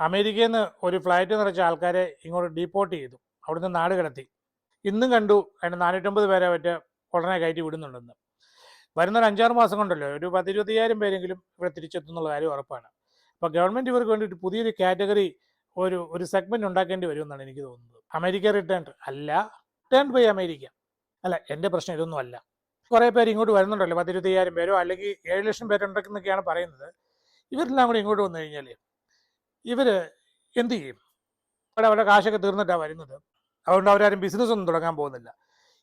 അമേരിക്കയിൽ നിന്ന് ഒരു ഫ്ലൈറ്റ് നിറച്ച ആൾക്കാരെ ഇങ്ങോട്ട് ഡീപ്പോർട്ട് ചെയ്തു, അവിടുന്ന് നാട് കടത്തി. ഇന്നും കണ്ടു അതിന് 450 പേരെ പറ്റ ഉടനെ കയറ്റി വിടുന്നുണ്ടെന്ന്. വരുന്നൊരു 5-6 മാസം കൊണ്ടല്ലോ ഒരു 10-25,000 പേരെങ്കിലും ഇവിടെ തിരിച്ചെത്തുന്നുള്ള കാര്യം ഉറപ്പാണ്. അപ്പോൾ ഗവൺമെൻറ് ഇവർക്ക് വേണ്ടിയിട്ട് പുതിയൊരു കാറ്റഗറി ഒരു ഒരു സെഗ്മെൻറ്റ് ഉണ്ടാക്കേണ്ടി വരുമെന്നാണ് എനിക്ക് തോന്നുന്നത്. അമേരിക്ക റിട്ടേൺഡ് അല്ല, റിട്ടേൺഡ് ബൈ അമേരിക്ക അല്ല. എൻ്റെ പ്രശ്നം ഇതൊന്നും അല്ല. കുറേ പേര് ഇങ്ങോട്ട് വരുന്നുണ്ടല്ലോ, 10-25,000 പേരോ അല്ലെങ്കിൽ 7 ലക്ഷം പേരുണ്ടെന്നൊക്കെയാണ് പറയുന്നത്. ഇവരെല്ലാം കൂടി ഇങ്ങോട്ട് വന്നു കഴിഞ്ഞാൽ ഇവർ എന്ത് ചെയ്യും? അവരുടെ കാശൊക്കെ തീർന്നിട്ടാണ് വരുന്നത്. അതുകൊണ്ട് അവരാരും ബിസിനസ് ഒന്നും തുടങ്ങാൻ പോകുന്നില്ല.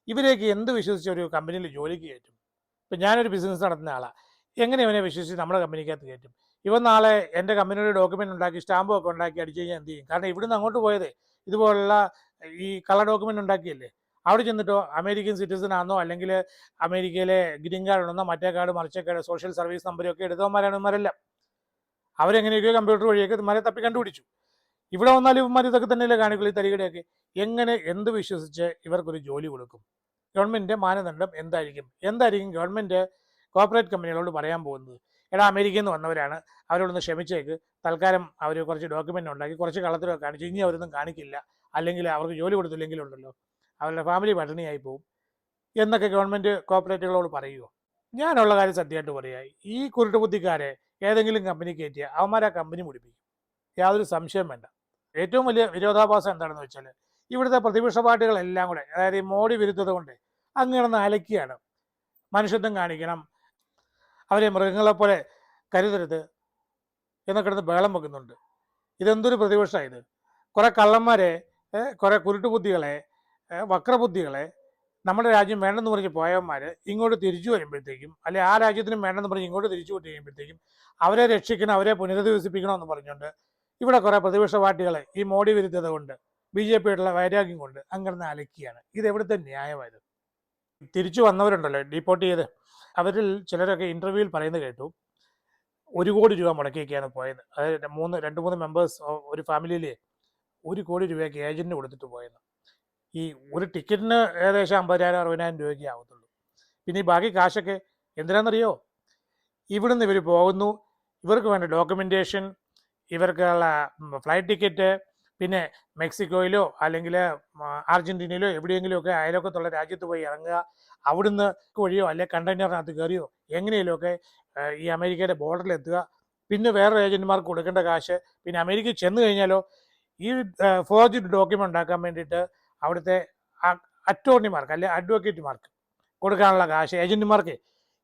ഇവരേക്ക് എന്ത് വിശ്വസിച്ച് ഒരു കമ്പനിയിൽ ജോലിക്ക് കയറ്റും? ഇപ്പം ഞാനൊരു ബിസിനസ് നടത്തുന്ന ആളാണ്, എങ്ങനെ ഇവനെ വിശ്വസിച്ച് നമ്മുടെ കമ്പനിക്കകത്ത് കയറ്റും? ഇവൻ നാളെ എൻ്റെ കമ്പനിയുടെ ഡോക്യുമെൻ്റ് ഉണ്ടാക്കി സ്റ്റാമ്പും ഒക്കെ ഉണ്ടാക്കി അടിച്ചു കഴിഞ്ഞാൽ എന്ത് ചെയ്യും? കാരണം ഇവിടുന്ന് അങ്ങോട്ട് പോയത് ഇതുപോലുള്ള ഈ കളർ ഡോക്യുമെൻ്റ് ഉണ്ടാക്കിയല്ലേ. അവിടെ ചെന്നിട്ടോ അമേരിക്കൻ സിറ്റിസൺ ആണെന്നോ അല്ലെങ്കിൽ അമേരിക്കയിലെ ഗ്രീൻ കാർഡ് ഉണ്ടെന്നോ മറ്റേ കാർഡ് മറിച്ചേ കാർഡ് സോഷ്യൽ സർവീസ് നമ്പരൊക്കെ എടുത്തവന്മാരാണ് ഇവന്മാരെല്ലാം. അവരെങ്ങനെയൊക്കെയോ കമ്പ്യൂട്ടർ വഴിയൊക്കെ ഇവന്മാരെ തപ്പി കണ്ടുപിടിച്ചു. ഇവിടെ വന്നാലും ഇവന്മാർ ഇതൊക്കെ തന്നെയല്ലേ കാണിക്കുള്ളൂ, ഈ തരികടയൊക്കെ. എങ്ങനെ എന്ത് വിശ്വസിച്ച് ഇവർക്കൊരു ജോലി കൊടുക്കും? ഗവൺമെൻറ് മാനദണ്ഡം എന്തായിരിക്കും ഗവൺമെൻറ് കോർപ്പറേറ്റ് കമ്പനികളോട് പറയാൻ പോകുന്നത്? എടാ, അമേരിക്കയിൽ നിന്ന് വന്നവരാണ്, അവരോടൊന്ന് ക്ഷമിച്ചേക്ക്, തൽക്കാലം അവർ കുറച്ച് ഡോക്യുമെൻ്റ് ഉണ്ടാക്കി കുറച്ച് കള്ളത്തരമൊക്കെ കാണിച്ചു, ഇനി അവരൊന്നും കാണിക്കില്ല, അല്ലെങ്കിൽ അവർക്ക് ജോലി കൊടുത്തില്ലെങ്കിലുണ്ടല്ലോ അവരുടെ ഫാമിലി പട്ടിണിയായി പോകും എന്നൊക്കെ ഗവൺമെൻറ് കോർപ്പറേറ്റുകളോട് പറയുമോ? ഞാനുള്ള കാര്യം സത്യമായിട്ട് പറയുക, ഈ കുരുട്ടുബുദ്ധിക്കാരെ ഏതെങ്കിലും കമ്പനി കയറ്റിയ അവന്മാരെ കമ്പനി മുടിപ്പിക്കും, യാതൊരു സംശയം വേണ്ട. ഏറ്റവും വലിയ വിരോധാഭാസം എന്താണെന്ന് വെച്ചാൽ ഇവിടുത്തെ പ്രതിപക്ഷ പാർട്ടികളെല്ലാം കൂടെ, അതായത് ഈ മോഡി വിരുദ്ധത കൊണ്ട് അങ്ങനെ അലക്കിയാണ്. മനുഷ്യത്വം കാണിക്കണം, അവരെ മൃഗങ്ങളെപ്പോലെ കരുതരുത് എന്നൊക്കെ കിടന്ന് ബഹളം വെക്കുന്നുണ്ട്. ഇതെന്തൊരു പ്രതിപക്ഷമാണ് ഇത്? കുറേ കള്ളന്മാരെ, കുറേ കുരുട്ടുബുദ്ധികളെ, വക്രബുദ്ധികളെ നമ്മുടെ രാജ്യം വേണ്ടെന്ന് പറഞ്ഞ് പോയവന്മാർ ഇങ്ങോട്ട് തിരിച്ചു വരുമ്പോഴത്തേക്കും, അല്ലെ ആ രാജ്യത്തിനും വേണ്ടെന്ന് പറഞ്ഞ് ഇങ്ങോട്ട് തിരിച്ചു വിട്ട് കഴിയുമ്പോഴത്തേക്കും അവരെ രക്ഷിക്കണം, അവരെ പുനരധിവസിപ്പിക്കണമെന്ന് പറഞ്ഞുകൊണ്ട് ഇവിടെ കുറേ പ്രതിപക്ഷ പാർട്ടികളെ ഈ മോഡി വിരുദ്ധത കൊണ്ട് BJP യോടുള്ള വൈരാഗ്യം കൊണ്ട് അങ്ങനെ അലക്കിയാണ്. ഇത് എവിടുത്തെ ന്യായമായത്? തിരിച്ചു വന്നവരുണ്ടല്ലോ ഡീപ്പോർട്ട് ചെയ്ത്, അവരിൽ ചിലരൊക്കെ ഇൻ്റർവ്യൂവിൽ പറയുന്നത് കേട്ടു 1 കോടി രൂപ മുടക്കിയൊക്കെയാണ് പോയത്. അതായത് 2-3 മെമ്പേഴ്സ് ഒരു ഫാമിലിയിൽ 1 കോടി രൂപയ്ക്ക് ഏജൻറ്റിന് കൊടുത്തിട്ട് പോയത്. ഈ ഒരു ടിക്കറ്റിന് ഏകദേശം 50,000-60,000 രൂപയ്ക്ക് ആവത്തുള്ളൂ. പിന്നെ ഈ ബാക്കി കാശൊക്കെ എന്തിനാണെന്നറിയോ? ഇവിടുന്ന് ഇവർ പോകുന്നു, ഇവർക്ക് വേണ്ട ഡോക്യുമെൻറ്റേഷൻ, ഇവർക്കുള്ള ഫ്ലൈറ്റ് ടിക്കറ്റ്, പിന്നെ മെക്സിക്കോയിലോ അല്ലെങ്കിൽ അർജൻറ്റീനയിലോ എവിടെയെങ്കിലുമൊക്കെ അയലോക്കത്തുള്ള രാജ്യത്ത് പോയി ഇറങ്ങുക, അവിടുന്ന് വഴിയോ അല്ലെങ്കിൽ കണ്ടെയ്നറിനകത്ത് കയറിയോ എങ്ങനെയെങ്കിലുമൊക്കെ ഈ അമേരിക്കയുടെ ബോർഡറിലെത്തുക, പിന്നെ വേറെ ഏജൻറ്റുമാർക്ക് കൊടുക്കേണ്ട കാശ്, പിന്നെ അമേരിക്കയിൽ ചെന്ന് കഴിഞ്ഞാലോ ഈ ഫോർജ്ഡ് ഡോക്യുമെൻ്റ് ഉണ്ടാക്കാൻ വേണ്ടിയിട്ട് അവിടുത്തെ അറ്റോർണിമാർക്ക് അല്ലെ അഡ്വക്കേറ്റുമാർക്ക് കൊടുക്കാനുള്ള കാശ്, ഏജൻറ്റുമാർക്ക്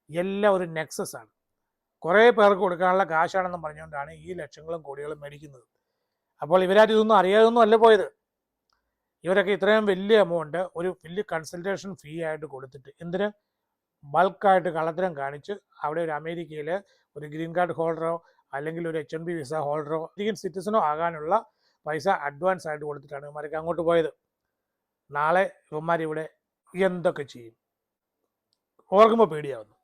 എല്ലാം ഒരു നെക്സസ് ആണ്. കുറേ പേർക്ക് കൊടുക്കാനുള്ള കാശാണെന്ന് പറഞ്ഞുകൊണ്ടാണ് ഈ ലക്ഷങ്ങളും കോടികളും മേടിക്കുന്നത്. അപ്പോൾ ഇവരായിട്ട് ഇതൊന്നും അറിയാതൊന്നും അല്ല പോയത്. ഇവരൊക്കെ ഇത്രയും വലിയ എമൗണ്ട് ഒരു വലിയ കൺസൾട്ടേഷൻ ഫീ ആയിട്ട് കൊടുത്തിട്ട് എന്തിന്? ബൾക്കായിട്ട് കള്ളത്തരം കാണിച്ച് അവിടെ ഒരു അമേരിക്കയിൽ ഒരു ഗ്രീൻ കാർഡ് ഹോൾഡറോ അല്ലെങ്കിൽ ഒരു H-1B വിസ ഹോൾഡറോ അമേരിക്കൻ സിറ്റിസണോ ആകാനുള്ള പൈസ അഡ്വാൻസ് ആയിട്ട് കൊടുത്തിട്ടാണ് ഇവന്മാരൊക്കെ അങ്ങോട്ട് പോയത്. നാളെ ഇവന്മാരിവിടെ എന്തൊക്കെ ചെയ്യും? ഓർക്കുമ്പോൾ പേടിയാവുന്നു.